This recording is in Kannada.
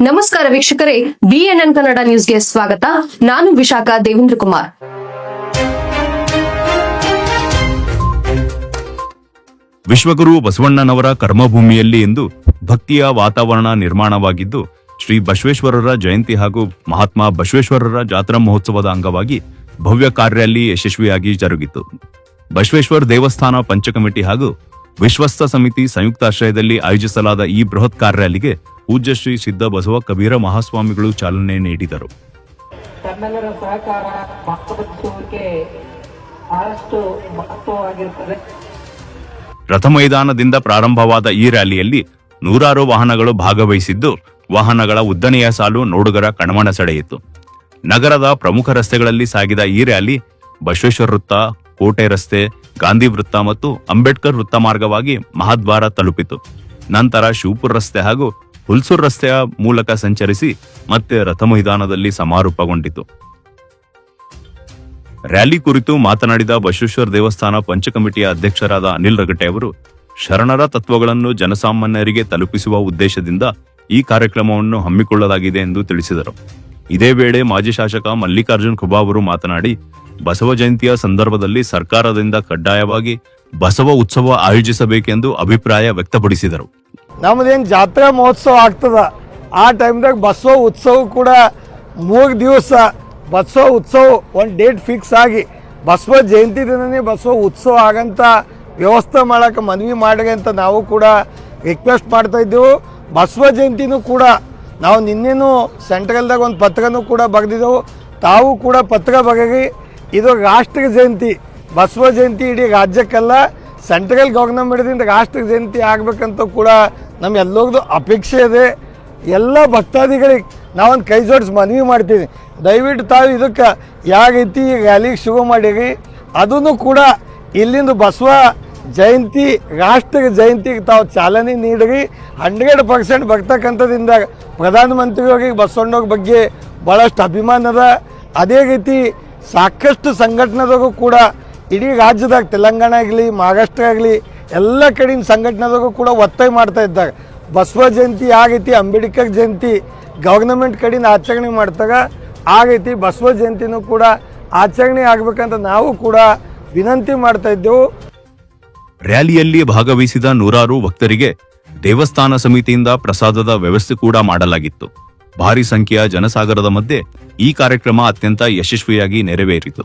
ನಮಸ್ಕಾರ ವೀಕ್ಷಕರೇ, BNN ಕನ್ನಡ ನ್ಯೂಸ್ಗೆ ಸ್ವಾಗತ. ನಾನು ವಿಶಾಖ ದೇವೇಂದ್ರ ಕುಮಾರ್. ವಿಶ್ವಗುರು ಬಸವಣ್ಣನವರ ಕರ್ಮಭೂಮಿಯಲ್ಲಿ ಇಂದು ಭಕ್ತಿಯ ವಾತಾವರಣ ನಿರ್ಮಾಣವಾಗಿದ್ದು, ಶ್ರೀ ಬಸವೇಶ್ವರರ ಜಯಂತಿ ಹಾಗೂ ಮಹಾತ್ಮ ಬಸವೇಶ್ವರರ ಜಾತ್ರಾ ಮಹೋತ್ಸವದ ಅಂಗವಾಗಿ ಭವ್ಯ ಕಾರ್ಯಾಲಿ ಯಶಸ್ವಿಯಾಗಿ ಜರುಗಿತು. ಬಸವೇಶ್ವರ ದೇವಸ್ಥಾನ ಪಂಚಕಮಿಟಿ ಹಾಗೂ ವಿಶ್ವಸ್ತ ಸಮಿತಿ ಸಂಯುಕ್ತಾಶ್ರಯದಲ್ಲಿ ಆಯೋಜಿಸಲಾದ ಈ ಬೃಹತ್ ಕಾರ್ಯಾಲಿಗೆ ಪೂಜ್ಯ ಶ್ರೀ ಸಿದ್ಧ ಬಸವ ಕಬೀರ ಮಹಾಸ್ವಾಮಿಗಳು ಚಾಲನೆ ನೀಡಿದರು. ತಮ್ಮೆಲ್ಲರ ಸಹಕಾರ ಮಕ್ಕಳಿಗೆ ಬಹಳಷ್ಟು ಮಹತ್ವವಾಗಿರುತ್ತದೆ. ರಥ ಮೈದಾನದಿಂದ ಪ್ರಾರಂಭವಾದ ಈ ರ್ಯಾಲಿಯಲ್ಲಿ ನೂರಾರು ವಾಹನಗಳು ಭಾಗವಹಿಸಿದ್ದು, ವಾಹನಗಳ ಉದ್ದನೆಯ ಸಾಲು ನೋಡುಗರ ಕಣ್ಮನ ಸೆಳೆಯಿತು. ನಗರದ ಪ್ರಮುಖ ರಸ್ತೆಗಳಲ್ಲಿ ಸಾಗಿದ ಈ ರ್ಯಾಲಿ ಬಸವೇಶ್ವರ ವೃತ್ತ, ಕೋಟೆ ರಸ್ತೆ, ಗಾಂಧಿ ವೃತ್ತ ಮತ್ತು ಅಂಬೇಡ್ಕರ್ ವೃತ್ತ ಮಾರ್ಗವಾಗಿ ಮಹಾದ್ವಾರ ತಲುಪಿತು. ನಂತರ ಶಿವಪುರ ರಸ್ತೆ ಹಾಗೂ ಹುಲ್ಸೂರ್ ರಸ್ತೆಯ ಮೂಲಕ ಸಂಚರಿಸಿ ಮತ್ತೆ ರಥ ಮೈದಾನದಲ್ಲಿ ಸಮಾರೋಪಗೊಂಡಿತು. ರ್ಯಾಲಿ ಕುರಿತು ಮಾತನಾಡಿದ ಬಸವೇಶ್ವರ ದೇವಸ್ಥಾನ ಪಂಚಕಮಿಟಿಯ ಅಧ್ಯಕ್ಷರಾದ ಅನಿಲ್ ರಗಟೆ ಅವರು, ಶರಣರ ತತ್ವಗಳನ್ನು ಜನಸಾಮಾನ್ಯರಿಗೆ ತಲುಪಿಸುವ ಉದ್ದೇಶದಿಂದ ಈ ಕಾರ್ಯಕ್ರಮವನ್ನು ಹಮ್ಮಿಕೊಳ್ಳಲಾಗಿದೆ ಎಂದು ತಿಳಿಸಿದರು. ಇದೇ ವೇಳೆ ಮಾಜಿ ಶಾಸಕ ಮಲ್ಲಿಕಾರ್ಜುನ್ ಖುಬಾ ಅವರು ಮಾತನಾಡಿ, ಬಸವ ಜಯಂತಿಯ ಸಂದರ್ಭದಲ್ಲಿ ಸರ್ಕಾರದಿಂದ ಕಡ್ಡಾಯವಾಗಿ ಬಸವ ಉತ್ಸವ ಆಯೋಜಿಸಬೇಕೆಂದು ಅಭಿಪ್ರಾಯ ವ್ಯಕ್ತಪಡಿಸಿದರು. ನಮ್ಮದೇನು ಜಾತ್ರಾ ಮಹೋತ್ಸವ ಆಗ್ತದ, ಆ ಟೈಮ್ದಾಗ ಬಸವ ಉತ್ಸವ ಕೂಡ 3 ದಿವಸ ಬಸವ ಉತ್ಸವ ಒಂದು ಡೇಟ್ ಫಿಕ್ಸ್ ಆಗಿ ಬಸವ ಜಯಂತಿ ದಿನನೇ ಬಸವ ಉತ್ಸವ ಆಗಂತ ವ್ಯವಸ್ಥೆ ಮಾಡೋಕೆ ಮನವಿ ಮಾಡಿ ಅಂತ ನಾವು ಕೂಡ ರಿಕ್ವೆಸ್ಟ್ ಮಾಡ್ತಾ ಇದ್ದೆವು. ಬಸವ ಜಯಂತಿನೂ ಕೂಡ ನಾವು ನಿನ್ನೆನೂ ಸೆಂಟ್ರಲ್ದಾಗ ಒಂದು ಪತ್ರನೂ ಕೂಡ ಬರೆದಿದ್ದೆವು. ತಾವು ಕೂಡ ಪತ್ರ ಬಗೆಗಿ ಇದು ರಾಷ್ಟ್ರ ಜಯಂತಿ, ಬಸವ ಜಯಂತಿ ಇಡೀ ರಾಜ್ಯಕ್ಕೆಲ್ಲ ಸೆಂಟ್ರಲ್ ಗೌರ್ಮೆಂಟ್ದಿಂದ ರಾಷ್ಟ್ರ ಜಯಂತಿ ಆಗ್ಬೇಕಂತ ಕೂಡ ನಮ್ಮ ಎಲ್ಲರದು ಅಪೇಕ್ಷೆ ಇದೆ. ಎಲ್ಲ ಭಕ್ತಾದಿಗಳಿಗೆ ನಾವೊಂದು ಕೈ ಜೋಡಿಸಿ ಮನವಿ ಮಾಡ್ತೀವಿ, ದಯವಿಟ್ಟು ತಾವು ಇದಕ್ಕೆ ಯಾವ ರೀತಿ ರ್ಯಾಲಿಗೆ ಶುರು ಮಾಡಿರಿ, ಅದನ್ನು ಕೂಡ ಇಲ್ಲಿಂದ ಬಸವ ಜಯಂತಿ ರಾಷ್ಟ್ರ ಜಯಂತಿಗೆ ತಾವು ಚಾಲನೆ ನೀಡಿರಿ. 100% ಬರ್ತಕ್ಕಂಥದ್ದಿಂದ ಪ್ರಧಾನಮಂತ್ರಿಯವರಿಗೆ ಬಸವಣ್ಣವ್ರ ಬಗ್ಗೆ ಭಾಳಷ್ಟು ಅಭಿಮಾನ ಅದ. ಅದೇ ರೀತಿ ಸಾಕಷ್ಟು ಸಂಘಟನೆದಾಗೂ ಕೂಡ ಇಡೀ ರಾಜ್ಯದಾಗ ತೆಲಂಗಾಣ ಆಗಲಿ, ಮಹಾರಾಷ್ಟ್ರ ಆಗಲಿ ಎಲ್ಲ ಕಡೆಯಿಂದ ಸಂಘಟನೆದಾಗೂ ಕೂಡ ಒತ್ತಾಯ ಮಾಡ್ತಾ ಇದ್ದಾರೆ. ಬಸವ ಜಯಂತಿ ಆ ರೀತಿ ಅಂಬೇಡ್ಕರ್ ಜಯಂತಿ ಗೌರ್ನಮೆಂಟ್ ಕಡೆಯಿಂದ ಆಚರಣೆ ಮಾಡ್ತಾರೆ, ಆ ರೀತಿ ಬಸವ ಜಯಂತಿನೂ ಕೂಡ ಆಚರಣೆ ಆಗಬೇಕಂತ ನಾವು ಕೂಡ ವಿನಂತಿ ಮಾಡ್ತಾ ಇದ್ದೆವು. ರ್ಯಾಲಿಯಲ್ಲಿ ಭಾಗವಹಿಸಿದ ನೂರಾರು ಭಕ್ತರಿಗೆ ದೇವಸ್ಥಾನ ಸಮಿತಿಯಿಂದ ಪ್ರಸಾದದ ವ್ಯವಸ್ಥೆ ಕೂಡ ಮಾಡಲಾಗಿತ್ತು. ಭಾರಿ ಸಂಖ್ಯೆಯ ಜನಸಾಗರದ ಮಧ್ಯೆ ಈ ಕಾರ್ಯಕ್ರಮ ಅತ್ಯಂತ ಯಶಸ್ವಿಯಾಗಿ ನೆರವೇರಿತು.